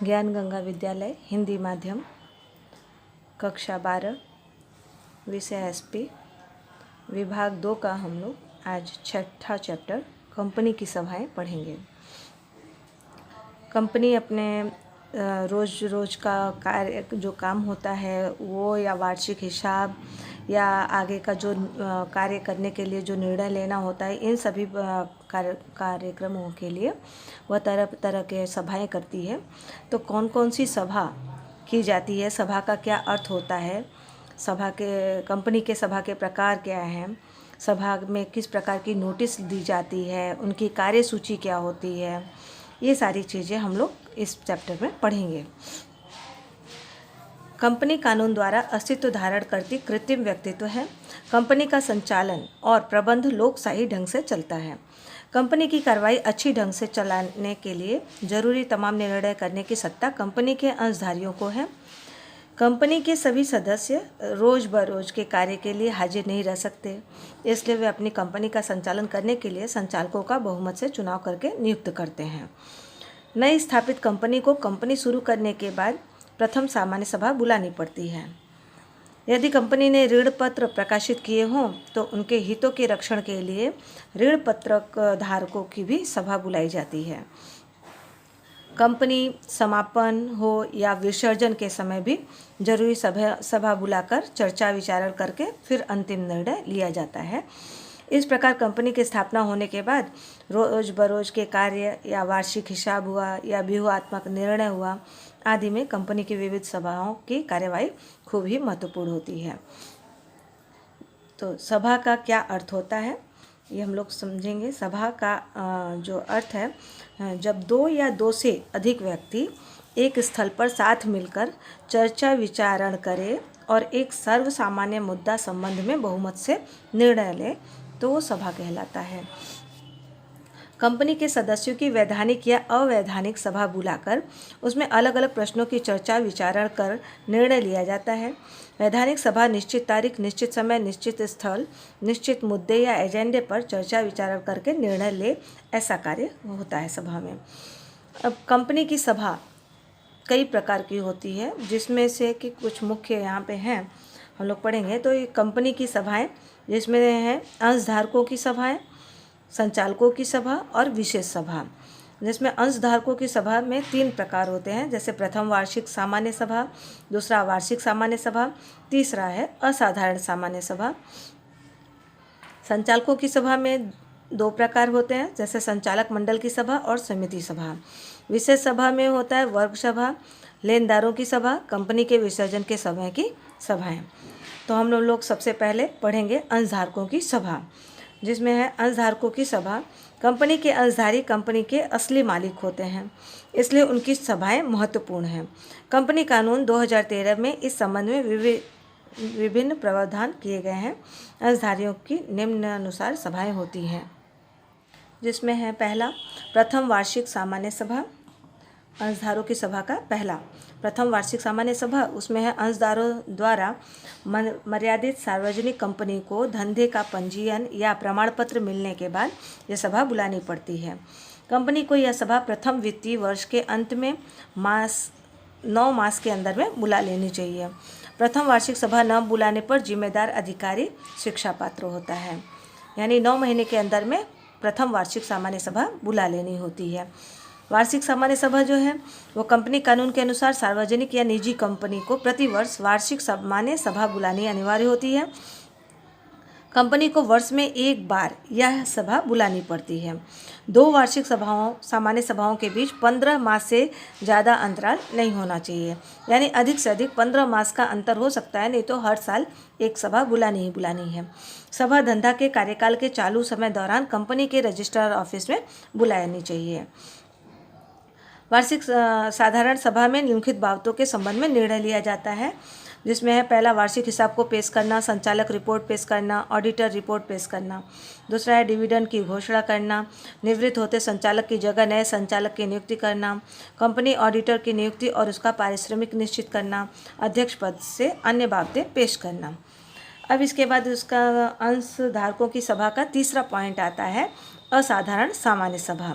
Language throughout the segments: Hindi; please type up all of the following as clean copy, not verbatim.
ज्ञान गंगा विद्यालय हिंदी माध्यम कक्षा 12 विषय एसपी विभाग 2 का हम लोग आज छठा चैप्टर कंपनी की सभाएं पढ़ेंगे। कंपनी अपने रोज़ का कार्य जो काम होता है वो या वार्षिक हिसाब या आगे का जो कार्य करने के लिए जो निर्णय लेना होता है, इन सभी कार्यक्रमों के लिए वह तरह तरह के सभाएं करती है। तो कौन कौन सी सभा की जाती है, सभा का क्या अर्थ होता है, सभा के कंपनी के सभा के प्रकार क्या हैं, सभा में किस प्रकार की नोटिस दी जाती है, उनकी कार्यसूची क्या होती है, ये सारी चीज़ें हम लोग इस चैप्टर में पढ़ेंगे। कंपनी कानून द्वारा अस्तित्व धारण करती कृत्रिम व्यक्तित्व है। कंपनी का संचालन और प्रबंध लोकशाही ढंग से चलता है। कंपनी की कार्रवाई अच्छी ढंग से चलाने के लिए जरूरी तमाम निर्णय करने की सत्ता कंपनी के अंशधारियों को है। कंपनी के सभी सदस्य रोज बरोज के कार्य के लिए हाजिर नहीं रह सकते, इसलिए वे अपनी कंपनी का संचालन करने के लिए संचालकों का बहुमत से चुनाव करके नियुक्त करते हैं। नई स्थापित कंपनी को कंपनी शुरू करने के बाद प्रथम सामान्य सभा बुलानी पड़ती है। यदि कंपनी ने ऋण पत्र प्रकाशित किए हों तो उनके हितों के रक्षण के लिए ऋण पत्रक धारकों की भी सभा बुलाई जाती है। कंपनी समापन हो या विसर्जन के समय भी जरूरी सभा बुलाकर चर्चा विचारण करके फिर अंतिम निर्णय लिया जाता है। इस प्रकार कंपनी की स्थापना होने के बाद रोज बरोज के कार्य या वार्षिक हिसाब हुआ या व्यूहात्मक निर्णय हुआ आदि में कंपनी की विविध सभाओं की कार्यवाही खूब ही महत्वपूर्ण होती है। तो सभा का क्या अर्थ होता है ये हम लोग समझेंगे। सभा का जो अर्थ है, जब दो या दो से अधिक व्यक्ति एक स्थल पर साथ मिलकर चर्चा विचारण करें और एक सर्व सामान्य मुद्दा संबंध में बहुमत से निर्णय लें तो वो सभा कहलाता है। कंपनी के सदस्यों की वैधानिक या अवैधानिक सभा बुलाकर उसमें अलग अलग प्रश्नों की चर्चा विचारण कर निर्णय लिया जाता है। वैधानिक सभा निश्चित तारीख, निश्चित समय, निश्चित स्थल, निश्चित मुद्दे या एजेंडे पर चर्चा विचारण करके निर्णय ले, ऐसा कार्य होता है सभा में। अब कंपनी की सभा कई प्रकार की होती है, जिसमें से कि कुछ मुख्य यहाँ पे हैं हम लोग पढ़ेंगे। तो ये कंपनी की सभाएं जिसमें है अंशधारकों की सभाएं, संचालकों की सभा और विशेष सभा। जिसमें अंशधारकों की सभा में 3 प्रकार होते हैं, जैसे प्रथम वार्षिक सामान्य सभा, दूसरा वार्षिक सामान्य सभा, तीसरा है असाधारण सामान्य सभा। संचालकों की सभा में 2 प्रकार होते हैं, जैसे संचालक मंडल की सभा और समिति सभा। विशेष सभा में होता है वर्ग सभा, लेनदारों की सभा, कंपनी के विसर्जन के समय की सभाएं। तो हम लोग सबसे पहले पढ़ेंगे अंशधारकों की सभा, जिसमें है अंशधारकों की सभा। कंपनी के अंशधारी कंपनी के असली मालिक होते हैं, इसलिए उनकी सभाएं महत्वपूर्ण हैं। कंपनी कानून 2013 में इस संबंध में विभिन्न प्रावधान किए गए हैं। अंशधारियों की निम्नानुसार सभाएं होती हैं, जिसमें है पहला प्रथम वार्षिक सामान्य सभा। अंशधारों की सभा का पहला प्रथम वार्षिक सामान्य सभा, उसमें है अंशधारों द्वारा मर्यादित सार्वजनिक कंपनी को धंधे का पंजीयन या प्रमाण पत्र मिलने के बाद यह सभा बुलानी पड़ती है। कंपनी को यह सभा प्रथम वित्तीय वर्ष के अंत में 9 मास के अंदर में बुला लेनी चाहिए। प्रथम वार्षिक सभा न बुलाने पर जिम्मेदार अधिकारी शिक्षा पात्र होता है, यानी 9 महीने के अंदर में प्रथम वार्षिक सामान्य सभा बुला लेनी होती है। वार्षिक सामान्य सभा जो है वो कंपनी कानून के अनुसार सार्वजनिक या निजी कंपनी को प्रति वर्ष वार्षिक सामान्य सभा बुलानी अनिवार्य होती है। कंपनी को वर्ष में एक बार यह सभा बुलानी पड़ती है। 2 वार्षिक सामान्य सभाओं के बीच 15 मास से ज़्यादा अंतराल नहीं होना चाहिए, यानी अधिक से अधिक 15 मास का अंतर हो सकता है, नहीं तो हर साल एक सभा बुलानी ही बुलानी है। सभा धंधा के कार्यकाल के चालू समय दौरान कंपनी के रजिस्ट्रार ऑफिस में बुलानी चाहिए। वार्षिक साधारण सभा में निम्नलिखित बाबतों के संबंध में निर्णय लिया जाता है, जिसमें है पहला वार्षिक हिसाब को पेश करना, संचालक रिपोर्ट पेश करना, ऑडिटर रिपोर्ट पेश करना। दूसरा है डिविडेंड की घोषणा करना, निवृत्त होते संचालक की जगह नए संचालक की नियुक्ति करना, कंपनी ऑडिटर की नियुक्ति और उसका पारिश्रमिक निश्चित करना, अध्यक्ष पद से अन्य बाबतें पेश करना। अब इसके बाद उसका अंशधारकों की सभा का तीसरा पॉइंट आता है असाधारण सामान्य सभा।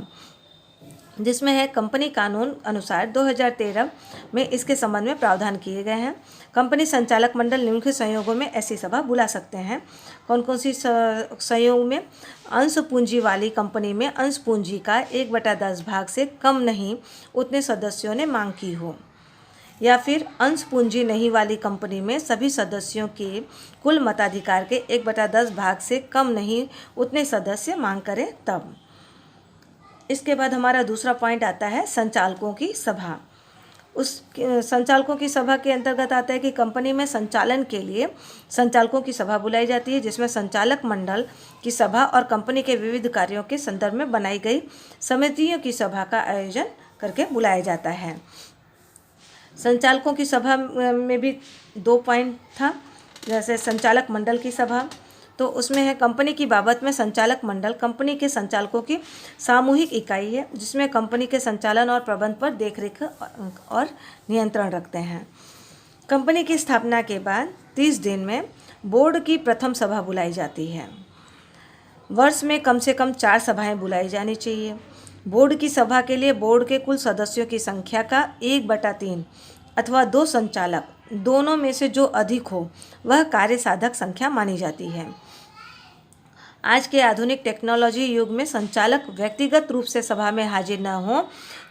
जिसमें है कंपनी कानून अनुसार 2013 में इसके संबंध में प्रावधान किए गए हैं। कंपनी संचालक मंडल निम्नलिखित संयोगों में ऐसी सभा बुला सकते हैं। कौन कौन सी संयोग में? अंश पूंजी वाली कंपनी में अंश पूंजी का 1/10 भाग से कम नहीं उतने सदस्यों ने मांग की हो, या फिर अंश पूंजी नहीं वाली कंपनी में सभी सदस्यों के कुल मताधिकार के 1/10 भाग से कम नहीं उतने सदस्य मांग करें तब। इसके बाद हमारा दूसरा पॉइंट आता है संचालकों की सभा। उस संचालकों की सभा के अंतर्गत आता है कि कंपनी में संचालन के लिए संचालकों की सभा बुलाई जाती है, जिसमें संचालक मंडल की सभा और कंपनी के विविध कार्यों के संदर्भ में बनाई गई समितियों की सभा का आयोजन करके बुलाया जाता है। संचालकों की सभा में भी 2 पॉइंट था। जैसे संचालक मंडल की सभा, तो उसमें है कंपनी की बाबत में संचालक मंडल कंपनी के संचालकों की सामूहिक इकाई है, जिसमें कंपनी के संचालन और प्रबंध पर देखरेख और नियंत्रण रखते हैं। कंपनी की स्थापना के बाद 30 दिन में बोर्ड की प्रथम सभा बुलाई जाती है। वर्ष में कम से कम 4 सभाएं बुलाई जानी चाहिए। बोर्ड की सभा के लिए बोर्ड के कुल सदस्यों की संख्या का 1/3 अथवा 2 संचालक दोनों में से जो अधिक हो वह कार्य साधक संख्या मानी जाती है। आज के आधुनिक टेक्नोलॉजी युग में संचालक व्यक्तिगत रूप से सभा में हाजिर न हो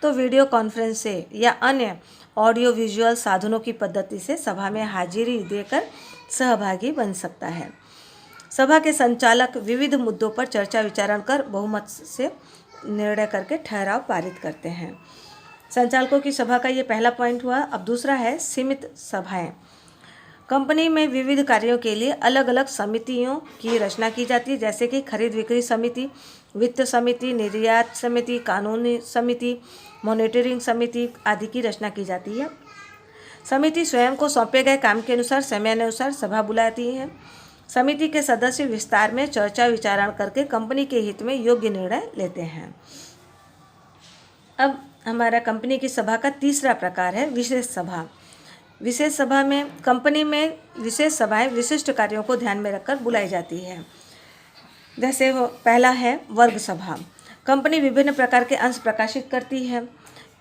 तो वीडियो कॉन्फ्रेंस से या अन्य ऑडियो विजुअल साधनों की पद्धति से सभा में हाजिरी देकर सहभागी बन सकता है। सभा के संचालक विविध मुद्दों पर चर्चा विचारण कर बहुमत से निर्णय करके ठहराव पारित करते हैं। संचालकों की सभा का ये पहला पॉइंट हुआ। अब दूसरा है सीमित सभाएं। कंपनी में विविध कार्यों के लिए अलग अलग समितियों की रचना की जाती है, जैसे कि खरीद बिक्री समिति, वित्त समिति, निर्यात समिति, कानूनी समिति, मॉनिटरिंग समिति आदि की रचना की जाती है। समिति स्वयं को सौंपे गए काम के अनुसार समयानुसार सभा बुलाती है। समिति के सदस्य विस्तार में चर्चा विचारण करके कंपनी के हित में योग्य निर्णय लेते हैं। अब हमारा कंपनी की सभा का तीसरा प्रकार है विशेष सभा। विशेष सभा में कंपनी में विशेष सभाएं विशिष्ट कार्यों को ध्यान में रखकर बुलाई जाती है। जैसे वो पहला है वर्ग सभा। कंपनी विभिन्न प्रकार के अंश प्रकाशित करती है।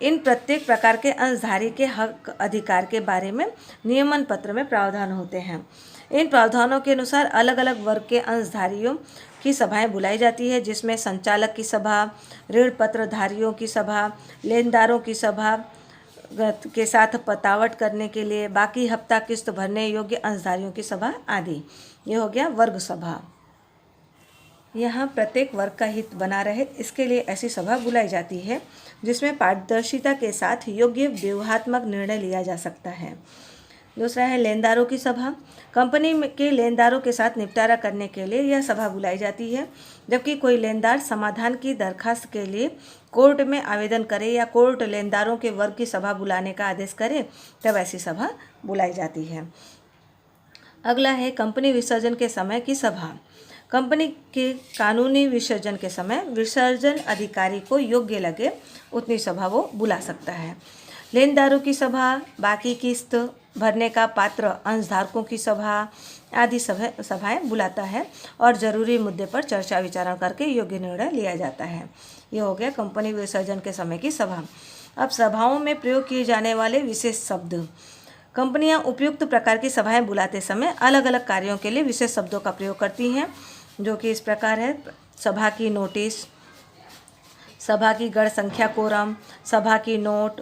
इन प्रत्येक प्रकार के अंशधारी के हक अधिकार के बारे में नियमन पत्र में प्रावधान होते हैं। इन प्रावधानों के अनुसार अलग अलग वर्ग के अंशधारियों की सभाएं बुलाई जाती है, जिसमें संचालक की सभा, ऋण पत्रधारियों की सभा, लेनदारों की सभा के साथ पतावट करने के लिए बाकी हफ्ता किस्त भरने योग्य अंशधारियों की सभा आदि। ये हो गया वर्ग सभा। यहाँ प्रत्येक वर्ग का हित बना रहे इसके लिए ऐसी सभा बुलाई जाती है जिसमें पारदर्शिता के साथ योग्य व्यूहात्मक निर्णय लिया जा सकता है। दूसरा है लेनदारों की सभा। कंपनी के लेनदारों के साथ निपटारा करने के लिए यह सभा बुलाई जाती है। जबकि कोई लेनदार समाधान की दरखास्त के लिए कोर्ट में आवेदन करे या कोर्ट लेनदारों के वर्ग की सभा बुलाने का आदेश करे तब ऐसी सभा बुलाई जाती है। अगला है कंपनी विसर्जन के समय की सभा। कंपनी के कानूनी विसर्जन के समय विसर्जन अधिकारी को योग्य लगे उतनी सभा वो बुला सकता है। लेनदारों की सभा, बाकी किस्त भरने का पात्र अंशधारकों की सभा आदि सभाएं बुलाता है और ज़रूरी मुद्दे पर चर्चा विचारण करके योग्य निर्णय लिया जाता है। ये हो गया कंपनी विसर्जन के समय की सभा। अब सभाओं में प्रयोग किए जाने वाले विशेष शब्द। कंपनियां उपयुक्त प्रकार की सभाएं बुलाते समय अलग अलग कार्यों के लिए विशेष शब्दों का प्रयोग करती हैं, जो कि इस प्रकार है। सभा की नोटिस, सभा की गण संख्या कोरम, सभा की नोट,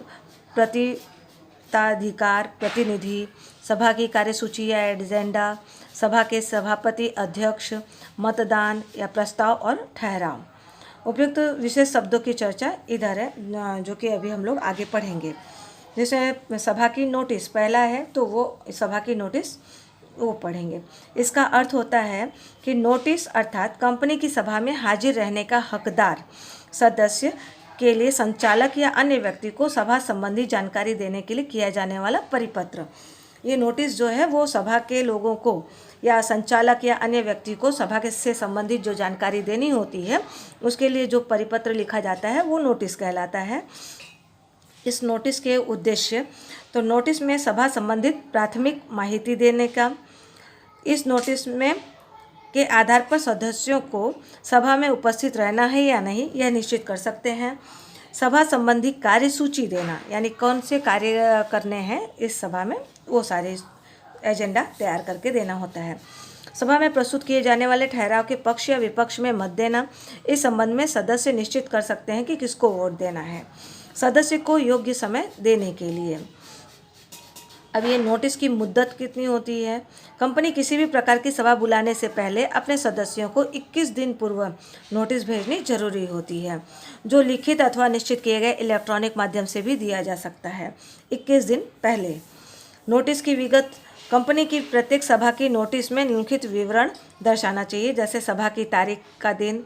प्रतिनिधिकार प्रतिनिधि, सभा की कार्यसूची या एजेंडा, सभा के सभापति अध्यक्ष, मतदान या प्रस्ताव और ठहराव। उपयुक्त विशेष शब्दों की चर्चा इधर है, जो कि अभी हम लोग आगे पढ़ेंगे। जैसे सभा की नोटिस पहला है, तो वो सभा की नोटिस वो पढ़ेंगे। इसका अर्थ होता है कि नोटिस अर्थात कंपनी की सभा में हाजिर रहने का हकदार सदस्य के लिए संचालक या अन्य व्यक्ति को सभा संबंधी जानकारी देने के लिए किया जाने वाला परिपत्र। ये नोटिस जो है वो सभा के लोगों को या संचालक या अन्य व्यक्ति को सभा के से संबंधित जो जानकारी देनी होती है उसके लिए जो परिपत्र लिखा जाता है वो नोटिस कहलाता है। इस नोटिस के उद्देश्य, तो नोटिस में सभा संबंधित प्राथमिक माहिती देने का, इस नोटिस में के आधार पर सदस्यों को सभा में उपस्थित रहना है या नहीं यह निश्चित कर सकते हैं। सभा संबंधी कार्यसूची देना, यानी कौन से कार्य करने हैं इस सभा में, वो सारे एजेंडा तैयार करके देना होता है। सभा में प्रस्तुत किए जाने वाले ठहराव के पक्ष या विपक्ष में मत देना। इस संबंध में सदस्य निश्चित कर सकते हैं कि किसको वोट देना है सदस्य को योग्य समय देने के लिए। अब ये नोटिस की मुद्दत कितनी होती है। कंपनी किसी भी प्रकार की सभा बुलाने से पहले अपने सदस्यों को 21 दिन पूर्व नोटिस भेजनी जरूरी होती है, जो लिखित अथवा निश्चित किए गए इलेक्ट्रॉनिक माध्यम से भी दिया जा सकता है। 21 दिन पहले नोटिस की विगत कंपनी की प्रत्येक सभा की नोटिस में निम्नलिखित विवरण दर्शाना चाहिए, जैसे सभा की तारीख का दिन,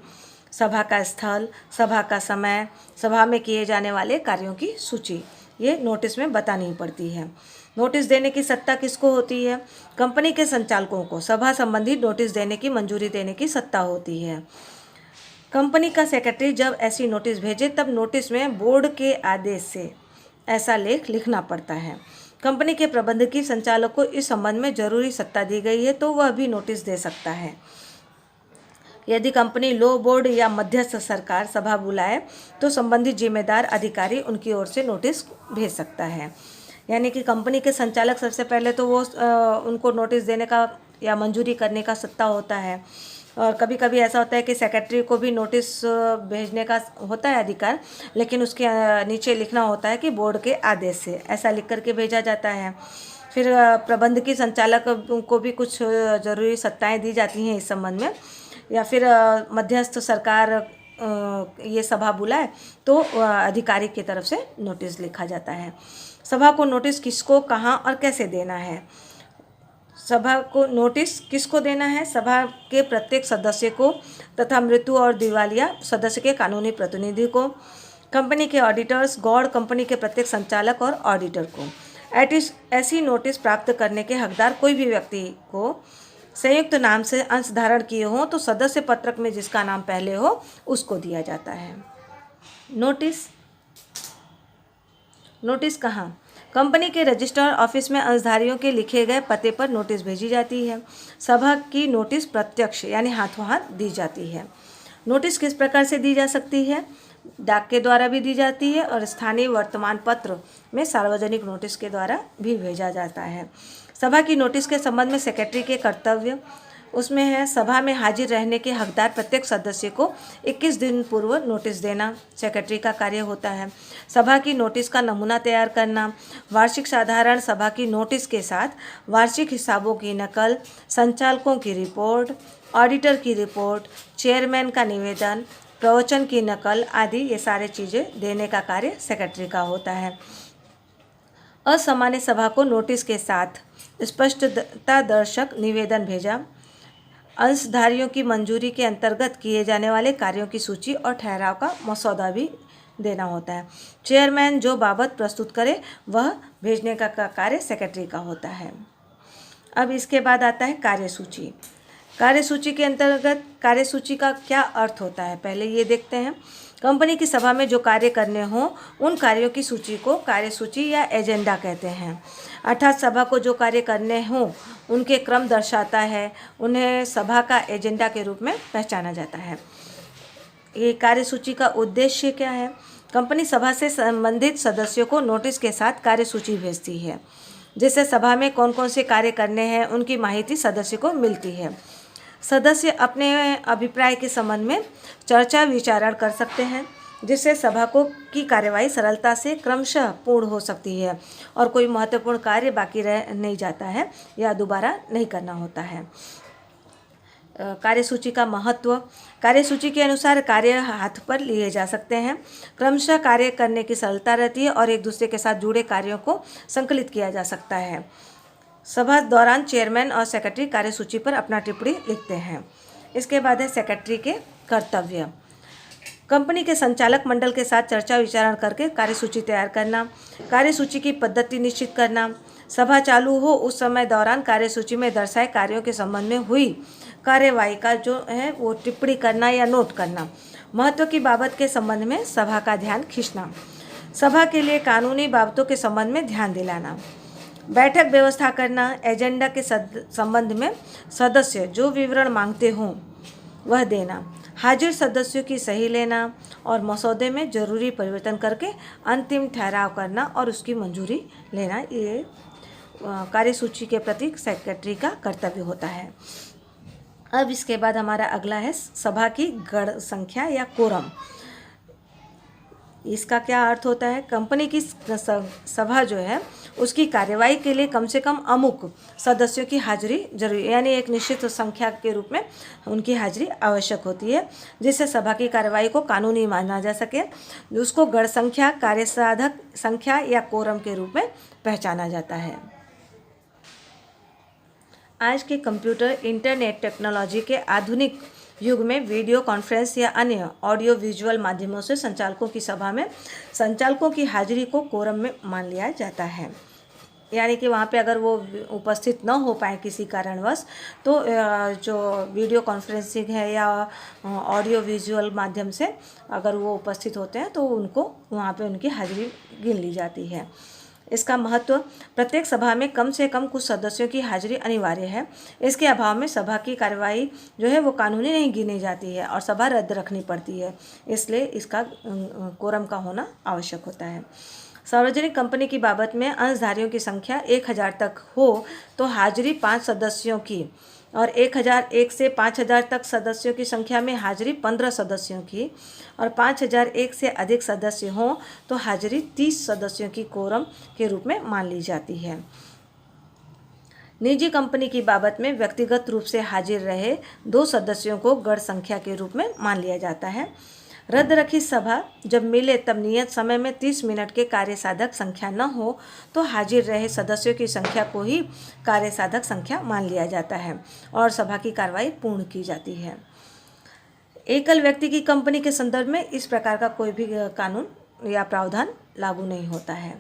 सभा का स्थल, सभा का समय, सभा में किए जाने वाले कार्यों की सूची, ये नोटिस में बतानी पड़ती है। नोटिस देने की सत्ता किसको होती है। कंपनी के संचालकों को सभा संबंधी नोटिस देने की मंजूरी देने की सत्ता होती है। कंपनी का सेक्रेटरी जब ऐसी नोटिस भेजे तब नोटिस में बोर्ड के आदेश से ऐसा लेख लिखना पड़ता है। कंपनी के प्रबंधकीय संचालक को इस संबंध में जरूरी सत्ता दी गई है तो वह भी नोटिस दे सकता है। यदि कंपनी लो बोर्ड या मध्यस्थ सरकार सभा बुलाए तो संबंधित जिम्मेदार अधिकारी उनकी ओर से नोटिस भेज सकता है। यानी कि कंपनी के संचालक सबसे पहले तो वो उनको नोटिस देने का या मंजूरी करने का सत्ता होता है, और कभी कभी ऐसा होता है कि सेक्रेटरी को भी नोटिस भेजने का होता है अधिकार, लेकिन उसके नीचे लिखना होता है कि बोर्ड के आदेश से, ऐसा लिख करके भेजा जाता है। फिर प्रबंधकीय संचालक को भी कुछ ज़रूरी सत्ताएं दी जाती हैं इस संबंध में, या फिर मध्यस्थ सरकार ये सभा बुलाए तो अधिकारी की तरफ से नोटिस लिखा जाता है। सभा को नोटिस किसको, कहाँ और कैसे देना है। सभा को नोटिस किसको देना है। सभा के प्रत्येक सदस्य को तथा मृत्यु और दिवालिया सदस्य के कानूनी प्रतिनिधि को, कंपनी के ऑडिटर्स, गौड़ कंपनी के प्रत्येक संचालक और ऑडिटर को। ऐसी नोटिस प्राप्त करने के हकदार कोई भी व्यक्ति को संयुक्त नाम से अंश धारण किए हों तो सदस्य पत्रक में जिसका नाम पहले हो उसको दिया जाता है। नोटिस कहाँ। कंपनी के रजिस्ट्रार ऑफिस में अंशधारियों के लिखे गए पते पर नोटिस भेजी जाती है। सभा की नोटिस प्रत्यक्ष यानी हाथों हाथ दी जाती है। नोटिस किस प्रकार से दी जा सकती है। डाक के द्वारा भी दी जाती है और स्थानीय वर्तमान पत्र में सार्वजनिक नोटिस के द्वारा भी भेजा जाता है। सभा की नोटिस के संबंध में सेक्रेटरी के कर्तव्य उसमें है, सभा में हाजिर रहने के हकदार प्रत्येक सदस्य को 21 दिन पूर्व नोटिस देना सेक्रेटरी का कार्य होता है। सभा की नोटिस का नमूना तैयार करना, वार्षिक साधारण सभा की नोटिस के साथ वार्षिक हिसाबों की नकल, संचालकों की रिपोर्ट, ऑडिटर की रिपोर्ट, चेयरमैन का निवेदन, प्रवचन की नकल आदि ये सारे चीज़ें देने का कार्य सेक्रेटरी का होता है। असामान्य सभा को नोटिस के साथ स्पष्टता दर्शक निवेदन भेजा, अंशधारियों की मंजूरी के अंतर्गत किए जाने वाले कार्यों की सूची और ठहराव का मसौदा भी देना होता है। चेयरमैन जो बाबत प्रस्तुत करे वह भेजने का कार्य सेक्रेटरी का होता है। अब इसके बाद आता है कार्यसूची। कार्यसूची के अंतर्गत कार्यसूची का क्या अर्थ होता है पहले ये देखते हैं। कंपनी की सभा में जो कार्य करने हों उन कार्यों की सूची को कार्यसूची या एजेंडा कहते हैं। अर्थात सभा को जो कार्य करने हों उनके क्रम दर्शाता है, उन्हें सभा का एजेंडा के रूप में पहचाना जाता है। ये कार्यसूची का उद्देश्य क्या है। कंपनी सभा से संबंधित सदस्यों को नोटिस के साथ कार्यसूची भेजती है, जिससे सभा में कौन कौन से कार्य करने हैं उनकी माहिती सदस्य को मिलती है। सदस्य अपने अभिप्राय के संबंध में चर्चा विचारण कर सकते हैं, जिससे सभा को की कार्यवाही सरलता से क्रमशः पूर्ण हो सकती है और कोई महत्वपूर्ण कार्य बाकी रह नहीं जाता है या दोबारा नहीं करना होता है। कार्यसूची का महत्व। कार्यसूची के अनुसार कार्य हाथ पर लिए जा सकते हैं, क्रमशः कार्य करने की सरलता रहती है और एक दूसरे के साथ जुड़े कार्यों को संकलित किया जा सकता है। सभा दौरान चेयरमैन और सेक्रेटरी कार्यसूची पर अपना टिप्पणी लिखते हैं। इसके बाद है सेक्रेटरी के कर्तव्य। कंपनी के संचालक मंडल के साथ चर्चा विचारण करके कार्यसूची तैयार करना, कार्यसूची की पद्धति निश्चित करना, सभा चालू हो उस समय दौरान कार्यसूची में दर्शाए कार्यों के संबंध में हुई कार्यवाही का जो है वो टिप्पणी करना या नोट करना, महत्व की बाबत के संबंध में सभा का ध्यान खींचना, सभा के लिए कानूनी बाबतों के संबंध में ध्यान दिलाना, बैठक व्यवस्था करना, एजेंडा के संबंध में सदस्य जो विवरण मांगते हों वह देना, हाजिर सदस्यों की सही लेना और मसौदे में जरूरी परिवर्तन करके अंतिम ठहराव करना और उसकी मंजूरी लेना, ये कार्यसूची के प्रति सेक्रेटरी का कर्तव्य होता है। अब इसके बाद हमारा अगला है सभा की गण संख्या या कोरम। इसका क्या अर्थ होता है? कंपनी की सभा जो है उसकी कार्यवाही के लिए कम से कम अमुक सदस्यों की हाजिरी जरूरी, यानी एक निश्चित संख्या के रूप में उनकी हाजिरी आवश्यक होती है, जिससे सभा की कार्यवाही को कानूनी माना जा सके। उसको गण संख्या, कार्यसाधक संख्या या कोरम के रूप में पहचाना जाता है। आज के कंप्यूटर इंटरनेट टेक्नोलॉजी के आधुनिक युग में वीडियो कॉन्फ्रेंस या अन्य ऑडियो विजुअल माध्यमों से संचालकों की सभा में संचालकों की हाजिरी को कोरम में मान लिया जाता है। यानी कि वहाँ पे अगर वो उपस्थित न हो पाए किसी कारणवश, तो जो वीडियो कॉन्फ्रेंसिंग है या ऑडियो विजुअल माध्यम से अगर वो उपस्थित होते हैं तो उनको वहाँ पे उनकी हाजिरी गिन ली जाती है। इसका महत्व, प्रत्येक सभा में कम से कम कुछ सदस्यों की हाजिरी अनिवार्य है। इसके अभाव में सभा की कार्यवाही जो है वो कानूनी नहीं गिनी जाती है और सभा रद्द रखनी पड़ती है, इसलिए इसका कोरम का होना आवश्यक होता है। सार्वजनिक कंपनी की बाबत में अंशधारियों की संख्या 1000 तक हो तो हाजिरी 5 सदस्यों की, और 1001 से 5000 तक सदस्यों की संख्या में हाजिरी 15 सदस्यों की, और 5001 से अधिक सदस्य हों तो हाजिरी 30 सदस्यों की कोरम के रूप में मान ली जाती है। निजी कंपनी की बाबत में व्यक्तिगत रूप से हाजिर रहे 2 सदस्यों को गण संख्या के रूप में मान लिया जाता है। रद्द रखी सभा जब मिले तब नियत समय में 30 मिनट के कार्यसाधक संख्या न हो तो हाजिर रहे सदस्यों की संख्या को ही कार्यसाधक संख्या मान लिया जाता है और सभा की कार्रवाई पूर्ण की जाती है। एकल व्यक्ति की कंपनी के संदर्भ में इस प्रकार का कोई भी कानून या प्रावधान लागू नहीं होता है।